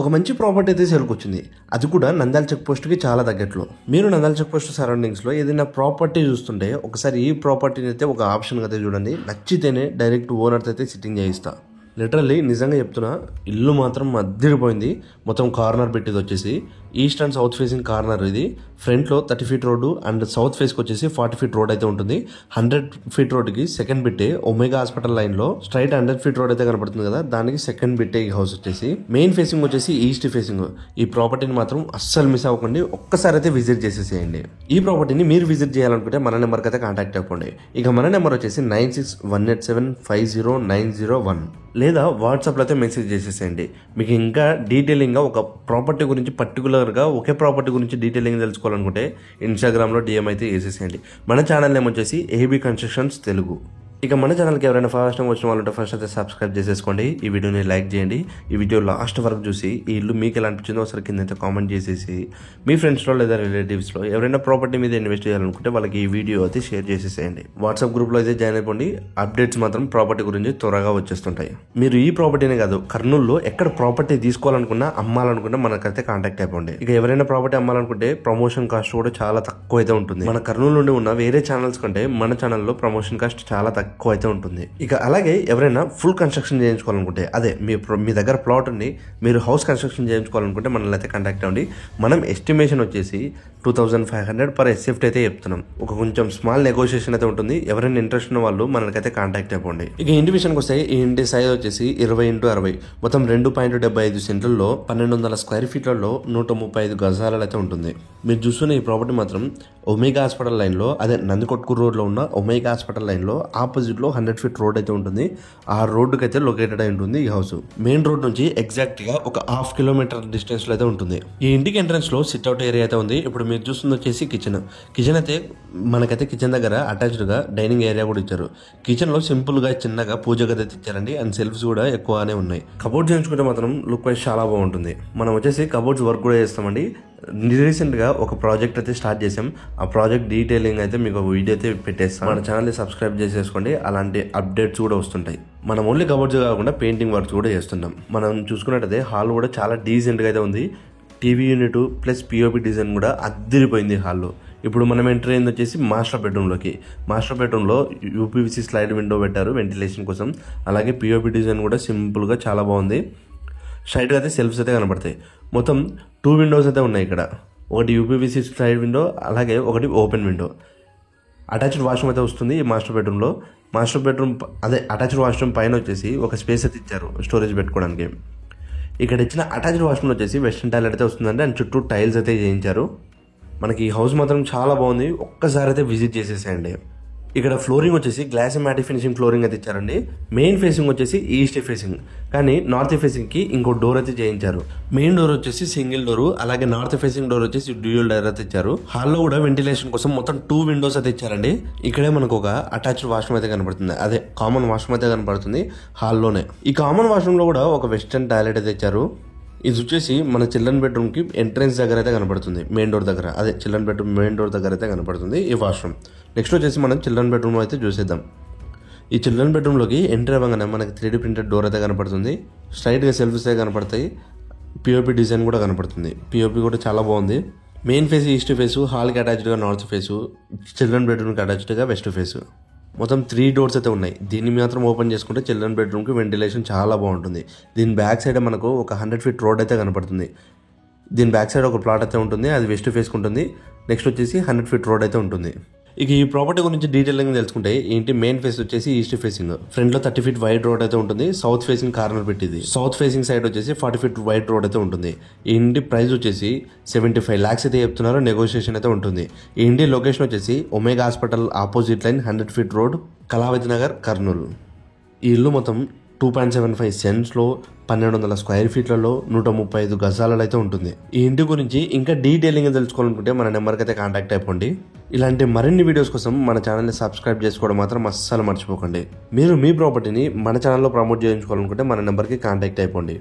ఒక మంచి ప్రాపర్టీ అయితే సేల్కొచ్చింది. అది కూడా నంద్యాల చెక్ పోస్ట్‌కి చాలా దగ్గరలో. మీరు నంద్యాల చెక్ పోస్ట్ సరౌండింగ్స్‌లో ఏదైనా ప్రాపర్టీ చూస్తుంటే ఒకసారి ఈ ప్రాపర్టీని అయితే ఒక ఆప్షన్‌గా అయితే చూడండి. నచ్చితేనే డైరెక్ట్ ఓనర్‌తో అయితే సిట్టింగ్ చేయిస్తా. లిటరల్లీ నిజంగా చెప్తున్నా, ఇల్లు మాత్రం అద్దిరిపోయింది. మొత్తం కార్నర్ పెట్టేది వచ్చేసి east and south facing corner. ఇది ఫ్రంట్లో 30 ఫీట్ రోడ్డు అండ్ సౌత్ ఫేస్కి వచ్చేసి 40 ఫీట్ రోడ్ అయితే ఉంటుంది. 100 ఫీట్ రోడ్కి సెకండ్ బిట్టే ఒమేగా హాస్పిటల్ లైన్లో స్ట్రైట్ 100 ఫీట్ రోడ్ అయితే కనపడుతుంది కదా, దానికి సెకండ్ బిట్టే ఈ హౌస్ వచ్చేసి. మెయిన్ ఫేసింగ్ వచ్చేసి ఈస్ట్ ఫేసింగ్. ఈ ప్రాపర్టీని మాత్రం అస్సలు మిస్ అవ్వకండి, ఒక్కసారి అయితే విజిట్ చేసేసేయండి. ఈ ప్రాపర్టీని మీరు విజిట్ చేయాలనుకుంటే మన నెంబర్కి అయితే కాంటాక్ట్ అవ్వండి. ఇక మన నెంబర్ వచ్చేసి 9618750901 లేదా వాట్సాప్లో అయితే మెసేజ్ చేసేసేయండి. మీకు ఇంకా డీటెయిలింగ్గా ఒక ప్రాపర్టీ గురించి పర్టికులర్గా ఒకే ప్రాపర్టీ గురించి డీటెయిలింగ్ తెలుసుకోవాలనుకుంటే ఇన్స్టాగ్రామ్లో డిఎం అయితే వేసేసేయండి. మన ఛానల్ నేమ్ వచ్చేసి ఏబీ కన్స్ట్రక్షన్స్ తెలుగు. ఇక మన ఛానల్కి ఎవరైనా ఫస్ట్ టైం వచ్చిన వాళ్ళంటే ఫస్ట్ అయితే సబ్స్క్రైబ్ చేసేసుకోండి. ఈ వీడియోని లైక్ చేయండి. ఈ వీడియో లాస్ట్ వరకు చూసి ఈ ఇల్లు మీకు ఎలా అనిపించిందో ఒకసారి కింద అయితే కామెంట్ చేసేసి మీ ఫ్రెండ్స్లో లేదా రిలేటివ్స్లో ఎవరైనా ప్రాపర్టీ మీద ఇన్వెస్ట్ చేయాలనుకుంటే వాళ్ళకి ఈ వీడియో అయితే షేర్ చేసేసేయండి. వాట్సాప్ గ్రూప్లో అయితే జాయిన్ అయిపోండి. అప్డేట్స్ మాత్రం ప్రాపర్టీ గురించి త్వరగా వచ్చేస్తుంటాయి. మీరు ఈ ప్రాపర్టీనే కాదు, కర్నూలులో ఎక్కడ ప్రాపర్టీ తీసుకోవాలనుకున్నా అమ్మాలనుకున్నా మనకైతే కాంటాక్ట్ అయిపోండి. ఇక ఎవరైనా ప్రాపర్టీ అమ్మాలనుకుంటే ప్రమోషన్ కాస్ట్ కూడా చాలా తక్కువ అయితే ఉంటుంది. మన కర్నూలు నుండి ఉన్న వేరే ఛానల్స్ కంటే మన ఛానల్లో ప్రమోషన్ కాస్ట్ చాలా తక్కువ అయితే ఉంటుంది. ఇక అలాగే ఎవరైనా ఫుల్ కన్స్ట్రక్షన్ చేయించుకోవాలనుకుంటే, అదే మీ దగ్గర ప్లాట్ ఉంది, మీరు హౌస్ కన్స్ట్రక్షన్ చేయించుకోవాలనుకుంటే మనల్ని అయితే కాంటాక్ట్ అవ్వండి. మనం ఎస్టిమేషన్ వచ్చేసి 2500 పర్ ఎస్ఎఫ్ట్ అయితే చెప్తున్నాం. ఒక కొంచెం స్మాల్ నెగోషియేషన్ అయితే ఉంటుంది. ఎవరైనా ఇంట్రెస్ట్ ఉన్న వాళ్ళు మనకైతే కాంటాక్ట్ అయిపోండి. ఇక ఇంటి విషయానికి వస్తే ఈ ఇంటి సైజ్ వచ్చేసి 20x60 మొత్తం 2.75 సెంట్లలో 1200 స్క్వేర్ ఫీట్లలో 135 గజాలలో అయితే ఉంటుంది. మీరు చూస్తున్న ఈ ప్రాపర్టీ మాత్రం ఒమేగా హాస్పిటల్ లైన్లో, అదే నందికొట్కూరు రోడ్లో ఉన్న ఒమేగా హాస్పిటల్ లైన్లో ఆపోజిట్లో 100 ఫీట్ రోడ్ అయితే ఉంటుంది. ఆ రోడ్డుకి అయితే లొకేటెడ్ అయి ఉంటుంది ఈ హౌస్. మెయిన్ రోడ్ నుంచి ఎగ్జాక్ట్గా ఒక 1/2 కిలోమీటర్ డిస్టెన్స్లో అయితే ఉంటుంది. ఈ ఇంటికి ఎంట్రన్స్లో సిట్అవుట్ ఏరియా అయితే ఉంది. ఇప్పుడు మీరు చూస్తుంది వచ్చేసి కిచెన్ అయితే మనకైతే కిచెన్ దగ్గర అటాచ్డ్గా డైనింగ్ ఏరియా కూడా ఇచ్చారు. కిచెన్లో సింపుల్గా చిన్నగా పూజ గది అయితే ఇచ్చారండి. అండ్ సెల్ఫ్స్ కూడా ఎక్కువనే ఉన్నాయి. కబోర్డ్ చేయించుకుంటే మాత్రం లుక్ వైజ్ చాలా బాగుంటుంది. మనం వచ్చేసి కబోర్డ్స్ వర్క్ కూడా చేస్తామండి. రీసెంట్గా ఒక ప్రాజెక్ట్ అయితే స్టార్ట్ చేసాం. ఆ ప్రాజెక్ట్ డీటెయిలింగ్ అయితే మీకు వీడియో అయితే పెట్టేస్తాం. మన ఛానల్ని సబ్స్క్రైబ్ చేసేసుకోండి. అలాంటి అప్డేట్స్ కూడా వస్తుంటాయి. మనం ఓన్లీ కబోర్డ్స్ కాకుండా పెయింటింగ్ వర్క్స్ కూడా చేస్తుంటాం. మనం చూసుకున్నట్టయితే హాల్ కూడా చాలా డీసెంట్గా అయితే ఉంది. TV unit plus POP design కూడా అద్దిరిపోయింది హాల్లో. ఇప్పుడు మనం ఎంటర్ అయింది వచ్చేసి మాస్టర్ బెడ్రూమ్లోకి. మాస్టర్ బెడ్రూమ్లో యూపీవీసీ స్లైడ్ విండో పెట్టారు వెంటిలేషన్ కోసం. అలాగే పిఓపి డిజైన్ కూడా సింపుల్గా చాలా బాగుంది. స్ట్రైట్గా అయితే సెల్ఫ్స్ అయితే కనబడతాయి. మొత్తం 2 విండోస్ అయితే ఉన్నాయి ఇక్కడ. ఒకటి యూపీవీసీ స్లైడ్ విండో, అలాగే ఒకటి ఓపెన్ విండో. అటాచ్డ్ వాష్రూమ్ అయితే వస్తుంది ఈ మాస్టర్ బెడ్రూమ్లో. మాస్టర్ బెడ్రూమ్ అదే అటాచ్డ్ వాష్రూమ్ పైన వచ్చేసి ఒక స్పేస్ అయితే ఇచ్చారు స్టోరేజ్ పెట్టుకోవడానికి. ఇక్కడ ఇచ్చిన అటాచ్డ్ వాష్రూమ్ వచ్చేసి వెస్టర్న్ టాయిలెట్ అయితే వస్తుందండి. అండ్ చుట్టూ టైల్స్ అయితే చేయించారు. మనకి ఈ హౌస్ మాత్రం చాలా బాగుంది. ఒక్కసారి అయితే విజిట్ చేసేసేయండి. ఇక్కడ ఫ్లోరింగ్ వచ్చేసి గ్లాస్ మ్యాట్ ఫినిషింగ్ ఫ్లోరింగ్ అయితే ఇచ్చారండి. మెయిన్ ఫేసింగ్ వచ్చేసి ఈస్ట్ ఫేసింగ్, కానీ నార్త్ ఫేసింగ్కి ఇంకో డోర్ అయితే చేయించారు. మెయిన్ డోర్ వచ్చేసి సింగిల్ డోర్, అలాగే నార్త్ ఫేసింగ్ డోర్ వచ్చేసి డ్యూయల్ డోర్ అయితే ఇచ్చారు. హాల్లో కూడా వెంటిలేషన్ కోసం మొత్తం 2 విండోస్ అయితే ఇచ్చారండి. ఇక్కడే మనకు ఒక అటాచ్డ్ వాష్రూమ్ అయితే కనపడుతుంది, అదే కామన్ వాష్రూమ్ అయితే కనపడుతుంది హాల్లోనే. ఈ కామన్ వాష్రూమ్లో కూడా ఒక వెస్టర్న్ టాయిలెట్ అయితే ఇచ్చారు. ఇది వచ్చేసి మన చిల్డ్రన్ బెడ్రూమ్కి ఎంట్రన్స్ దగ్గర అయితే కనపడుతుంది. మెయిన్ డోర్ దగ్గర, అదే చిల్డ్రన్ బెడ్రూమ్ మెయిన్ డోర్ దగ్గర అయితే కనపడుతుంది ఈ వాష్రూమ్. నెక్స్ట్ వచ్చేసి మనం చిల్డ్రన్ బెడ్రూమ్ అయితే చూసేద్దాం. ఈ చిల్డ్రన్ బెడ్రూమ్లోకి ఎంటర్ అవ్వగానే మనకి 3D ప్రింటెడ్ డోర్ అయితే కనపడుతుంది. స్ట్రైట్గా సెల్ఫ్స్ అయితే కనపడతాయి. పిఓపి డిజైన్ కూడా కనపడుతుంది. పిఓపి కూడా చాలా బాగుంది. మెయిన్ ఫేస్ ఈస్ట్ ఫేసు, హాల్కి అటాచ్డ్గా నార్త్ ఫేసు, చిల్డ్రన్ బెడ్రూమ్కి అటాచ్డ్గా వెస్ట్ ఫేసు. మొత్తం 3 డోర్స్ అయితే ఉన్నాయి. దీన్ని మాత్రం ఓపెన్ చేసుకుంటే చిల్డ్రన్ బెడ్రూమ్కి వెంటిలేషన్ చాలా బాగుంటుంది. దీని బ్యాక్ సైడ్ మనకు ఒక 100 ఫీట్ రోడ్ అయితే కనపడుతుంది. దీని బ్యాక్ సైడ్ ఒక ప్లాట్ అయితే ఉంటుంది, అది వెస్ట్ ఫేస్కి ఉంటుంది. నెక్స్ట్ వచ్చేసి 100 ఫీట్ రోడ్ అయితే ఉంటుంది. ఇక ఈ ప్రాపర్టీ గురించి డీటెయిలింగ్ తెలుసుకుంటే ఏంటి, మెయిన్ ఫేస్ వచ్చేసి ఈస్ట్ ఫేసింగ్. ఫ్రంట్లో 30 ఫీట్ వైడ్ రోడ్ అయితే ఉంటుంది. సౌత్ ఫేసింగ్ కార్నర్ పెట్టింది. సౌత్ ఫేసింగ్ సైడ్ వచ్చేసి 40 ఫీట్ వైడ్ రోడ్ అయితే ఉంటుంది. ఈ ఇంటి ప్రైస్ వచ్చేసి 75 lakhs అయితే చెప్తున్నారు. నెగోషియేషన్ అయితే ఉంటుంది. ఈ ఇంటి లొకేషన్ వచ్చేసి Omega hospital opposite line 100 feet road, Kalavati Nagar, Kurnool. ఈ ఇల్లు మొత్తం 2.75 సెంట్స్లో 1200 స్క్వేర్ ఫీట్లలో 135 గజాలలో అయితే ఉంటుంది. ఈ ఇంటి గురించి ఇంకా డీటెయిలింగ్ తెలుసుకోవాలనుకుంటే మన నెంబర్కి అయితే కాంటాక్ట్ అయిపోండి. ఇలాంటి మరిన్ని వీడియోస్ కోసం మన ఛానల్ని సబ్స్క్రైబ్ చేసుకోవడం మాత్రం అస్సలు మర్చిపోకండి. మీరు మీ ప్రాపర్టీని మన ఛానల్లో ప్రమోట్ చేయించుకోవాలనుకుంటే మన నెంబర్కి కాంటాక్ట్ అయిపోండి.